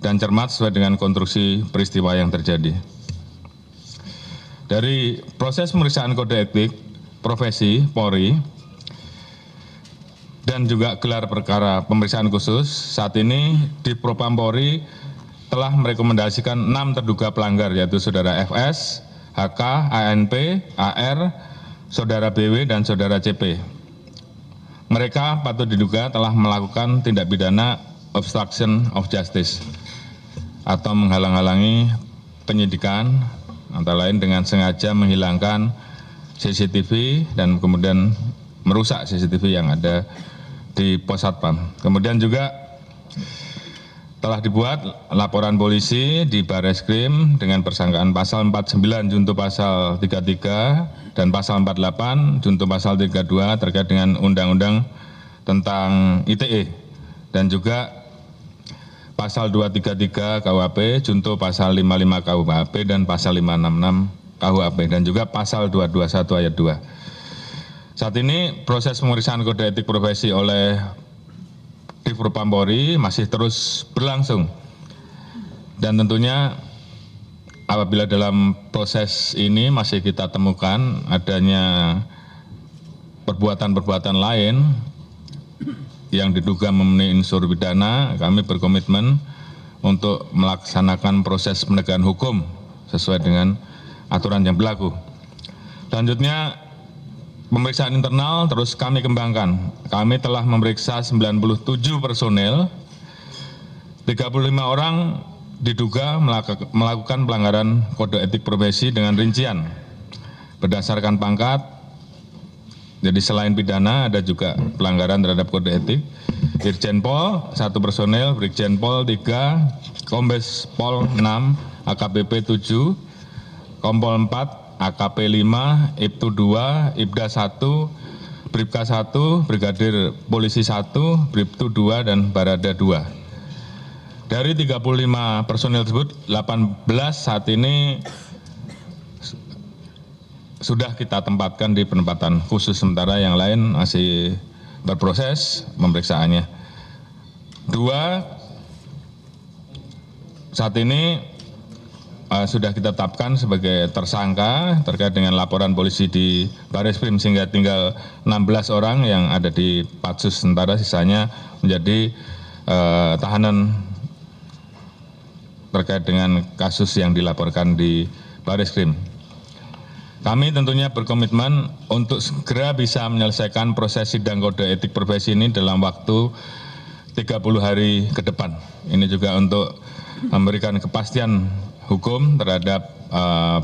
dan cermat sesuai dengan konstruksi peristiwa yang terjadi. Dari proses pemeriksaan kode etik profesi Polri dan juga gelar perkara pemeriksaan khusus, saat ini di Propam Polri telah merekomendasikan 6 terduga pelanggar, yaitu saudara FS, HK, ANP, AR, saudara BW, dan saudara CP. Mereka patut diduga telah melakukan tindak pidana obstruction of justice atau menghalang-halangi penyidikan, antara lain dengan sengaja menghilangkan CCTV dan kemudian merusak CCTV yang ada di Pos Satpam. Kemudian juga telah dibuat laporan polisi di Bareskrim dengan persangkaan pasal 49 junto pasal 33 dan pasal 48 junto pasal 32 terkait dengan undang-undang tentang ITE dan juga pasal 233 KUHP junto pasal 55 KUHP dan pasal 566 KUHP dan juga pasal 221 ayat 2. Saat ini proses pemeriksaan kode etik profesi oleh di Propam Polri masih terus berlangsung dan tentunya apabila dalam proses ini masih kita temukan adanya perbuatan-perbuatan lain yang diduga memenuhi unsur pidana, kami berkomitmen untuk melaksanakan proses penegakan hukum sesuai dengan aturan yang berlaku. Selanjutnya pemeriksaan internal terus kami kembangkan. Kami telah memeriksa 97 personel, 35 orang diduga melakukan pelanggaran kode etik profesi dengan rincian. berdasarkan pangkat. Jadi selain pidana ada juga pelanggaran terhadap kode etik. Irjen Pol 1 personel, Brigjen Pol 3, Kombes Pol 6, AKBP 7, Kompol 4, AKP 5, Ibtu 2, Ibda 1, Bribka 1, Brigadir Polisi 1, Bribtu 2, dan Barada 2. Dari 35 personel tersebut, 18 saat ini sudah kita tempatkan di penempatan khusus, sementara yang lain masih berproses pemeriksaannya. 2 saat ini sudah kita tetapkan sebagai tersangka terkait dengan laporan polisi di Bareskrim, sehingga tinggal 16 orang yang ada di Patsus, sementara sisanya menjadi tahanan terkait dengan kasus yang dilaporkan di Bareskrim. Kami tentunya berkomitmen untuk segera bisa menyelesaikan proses sidang kode etik profesi ini dalam waktu 30 hari ke depan. Ini juga untuk memberikan kepastian hukum terhadap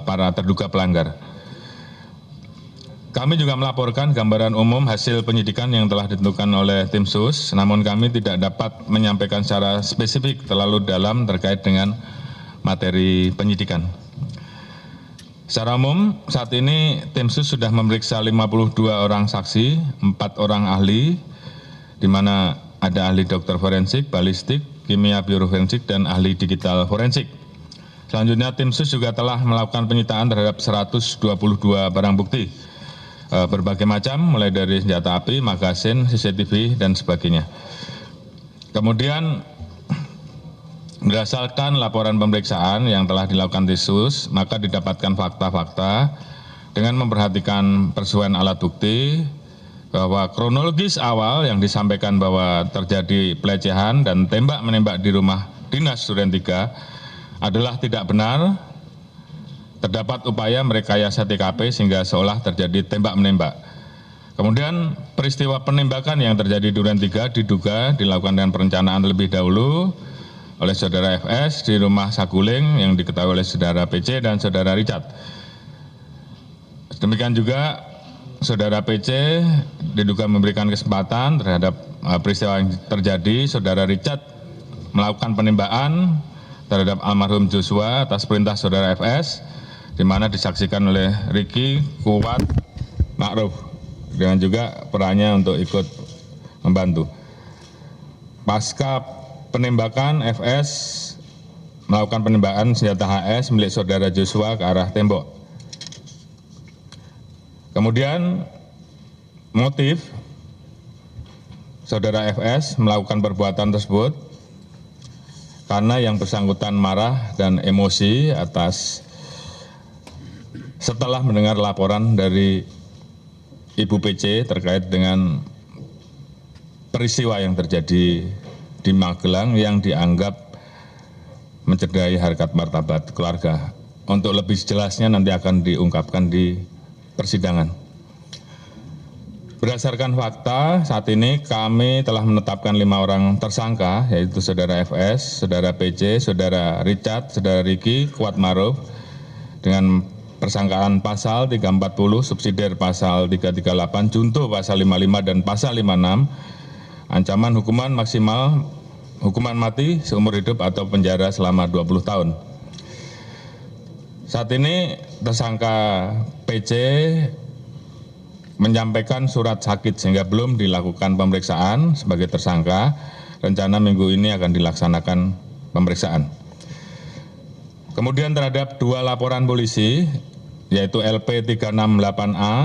para terduga pelanggar. Kami juga melaporkan gambaran umum hasil penyidikan yang telah ditentukan oleh tim SUS, namun kami tidak dapat menyampaikan secara spesifik terlalu dalam terkait dengan materi penyidikan. Secara umum, saat ini tim SUS sudah memeriksa 52 orang saksi, 4 orang ahli, di mana ada ahli dokter forensik, balistik, kimia bioforensik, dan ahli digital forensik. Selanjutnya, tim SUS juga telah melakukan penyitaan terhadap 122 barang bukti, berbagai macam, mulai dari senjata api, magasin, CCTV, dan sebagainya. Kemudian, berdasarkan laporan pemeriksaan yang telah dilakukan tim SUS, maka didapatkan fakta-fakta dengan memperhatikan persesuaian alat bukti bahwa kronologis awal yang disampaikan bahwa terjadi pelecehan dan tembak-menembak di rumah dinas Duren 3 adalah tidak benar. Terdapat upaya merekayasa TKP sehingga seolah terjadi tembak-menembak. Kemudian peristiwa penembakan yang terjadi di Duren 3 diduga dilakukan dengan perencanaan lebih dahulu oleh saudara FS di rumah Saguling yang diketahui oleh saudara PC dan saudara Richard. Demikian juga saudara PC diduga memberikan kesempatan terhadap peristiwa yang terjadi. Saudara Richard melakukan penembakan terhadap almarhum Joshua atas perintah saudara FS, di mana disaksikan oleh Ricky, Kuat, Ma'ruf, dengan juga perannya untuk ikut membantu. Pasca penembakan, FS melakukan penembakan senjata HS milik saudara Joshua ke arah tembok. Kemudian motif saudara FS melakukan perbuatan tersebut karena yang bersangkutan marah dan emosi setelah mendengar laporan dari Ibu PC terkait dengan peristiwa yang terjadi di Magelang yang dianggap mencederai harkat martabat keluarga. Untuk lebih jelasnya nanti akan diungkapkan di persidangan. Berdasarkan fakta, saat ini kami telah menetapkan 5 orang tersangka, yaitu saudara FS, saudara PC, saudara Richard, saudara Ricky, Kuat Ma'ruf, dengan persangkaan pasal 340, subsidiar pasal 338, junto pasal 55 dan pasal 56, ancaman hukuman maksimal hukuman mati seumur hidup atau penjara selama 20 tahun. Saat ini tersangka PC menyampaikan surat sakit sehingga belum dilakukan pemeriksaan sebagai tersangka. Rencana minggu ini akan dilaksanakan pemeriksaan. Kemudian terhadap 2 laporan polisi, yaitu LP 368A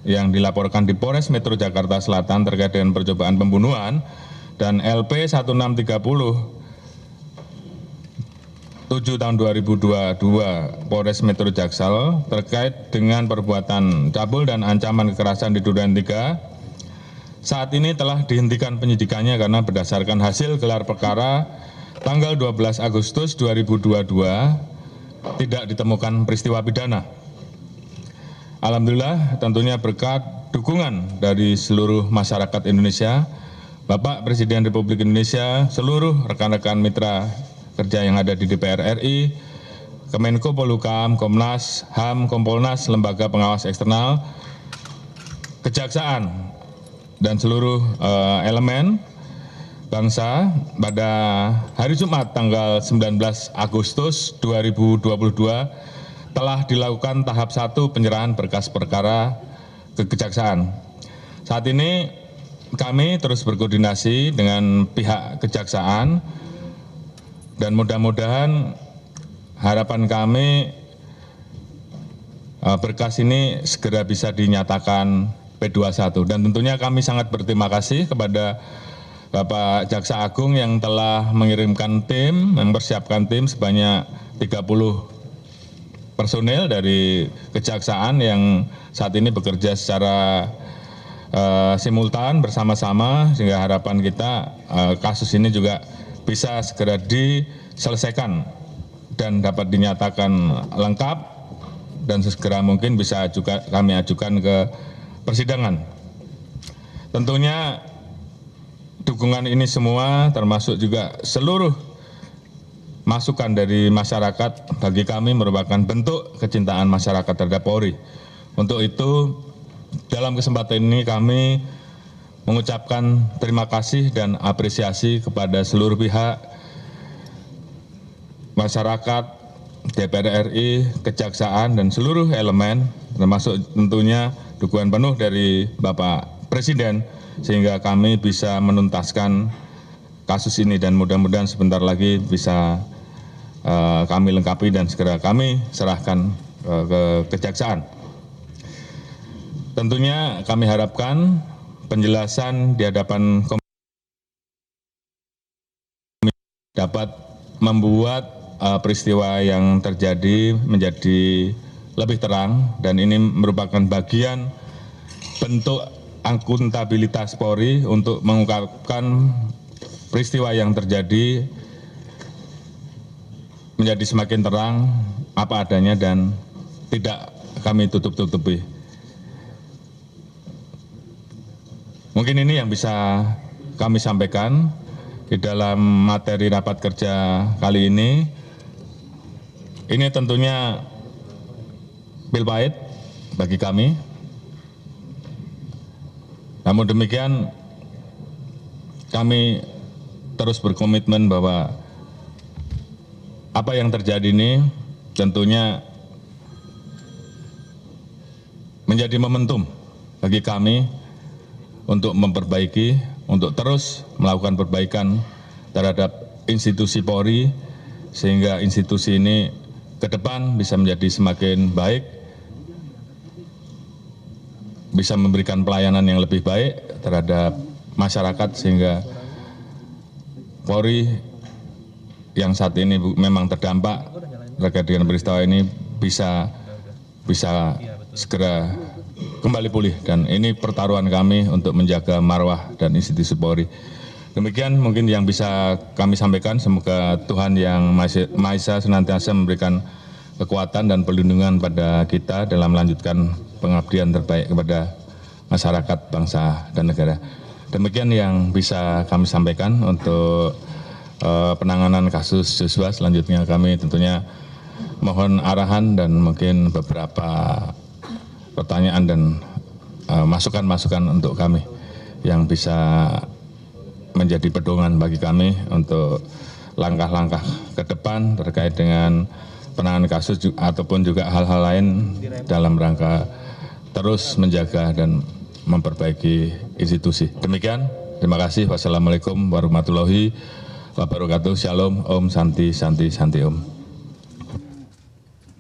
yang dilaporkan di Polres Metro Jakarta Selatan terkait dengan percobaan pembunuhan, dan LP 1630 7 tahun 2022 Polres Metro Jaksel terkait dengan perbuatan cabul dan ancaman kekerasan di Duren 3. Saat ini telah dihentikan penyidikannya karena berdasarkan hasil gelar perkara tanggal 12 Agustus 2022 tidak ditemukan peristiwa pidana. Alhamdulillah, tentunya berkat dukungan dari seluruh masyarakat Indonesia, Bapak Presiden Republik Indonesia, seluruh rekan-rekan mitra kerja yang ada di DPR RI, Kemenko Polhukam, Komnas HAM, Kompolnas, Lembaga Pengawas Eksternal, Kejaksaan, dan seluruh elemen bangsa pada hari Jumat tanggal 19 Agustus 2022 telah dilakukan tahap 1 penyerahan berkas perkara ke Kejaksaan. Saat ini kami terus berkoordinasi dengan pihak Kejaksaan dan mudah-mudahan harapan kami berkas ini segera bisa dinyatakan P21, dan tentunya kami sangat berterima kasih kepada Bapak Jaksa Agung yang telah mengirimkan tim, mempersiapkan tim sebanyak 30 personel dari Kejaksaan yang saat ini bekerja secara simultan bersama-sama, sehingga harapan kita kasus ini juga bisa segera diselesaikan dan dapat dinyatakan lengkap dan segera mungkin bisa juga kami ajukan ke persidangan. Tentunya dukungan ini semua termasuk juga seluruh masukan dari masyarakat bagi kami merupakan bentuk kecintaan masyarakat terhadap Polri. Untuk itu dalam kesempatan ini kami mengucapkan terima kasih dan apresiasi kepada seluruh pihak, masyarakat, DPR RI, Kejaksaan, dan seluruh elemen, termasuk tentunya dukungan penuh dari Bapak Presiden, sehingga kami bisa menuntaskan kasus ini dan mudah-mudahan sebentar lagi bisa kami lengkapi dan segera kami serahkan ke Kejaksaan. Tentunya kami harapkan penjelasan di hadapan komisi dapat membuat peristiwa yang terjadi menjadi lebih terang, dan ini merupakan bagian bentuk akuntabilitas Polri untuk mengungkapkan peristiwa yang terjadi menjadi semakin terang apa adanya dan tidak kami tutup-tutupi. Mungkin ini yang bisa kami sampaikan di dalam materi rapat kerja kali ini. Ini tentunya pil pahit bagi kami. Namun demikian, kami terus berkomitmen bahwa apa yang terjadi ini tentunya menjadi momentum bagi kami untuk memperbaiki, untuk terus melakukan perbaikan terhadap institusi Polri, sehingga institusi ini ke depan bisa menjadi semakin baik, bisa memberikan pelayanan yang lebih baik terhadap masyarakat, sehingga Polri yang saat ini memang terdampak terkait dengan peristiwa ini bisa segera kembali pulih, dan ini pertaruhan kami untuk menjaga marwah dan institusi Polri. Demikian mungkin yang bisa kami sampaikan. Semoga Tuhan Yang Maha Esa senantiasa memberikan kekuatan dan perlindungan pada kita dalam melanjutkan pengabdian terbaik kepada masyarakat, bangsa, dan negara. Demikian yang bisa kami sampaikan untuk penanganan kasus Joshua. Selanjutnya kami tentunya mohon arahan dan mungkin beberapa pertanyaan dan masukan-masukan untuk kami yang bisa menjadi pedoman bagi kami untuk langkah-langkah ke depan terkait dengan penanganan kasus ataupun juga hal-hal lain dalam rangka terus menjaga dan memperbaiki institusi. Demikian, terima kasih. Wassalamualaikum warahmatullahi wabarakatuh. Shalom, Om Santi Santi Santi Om.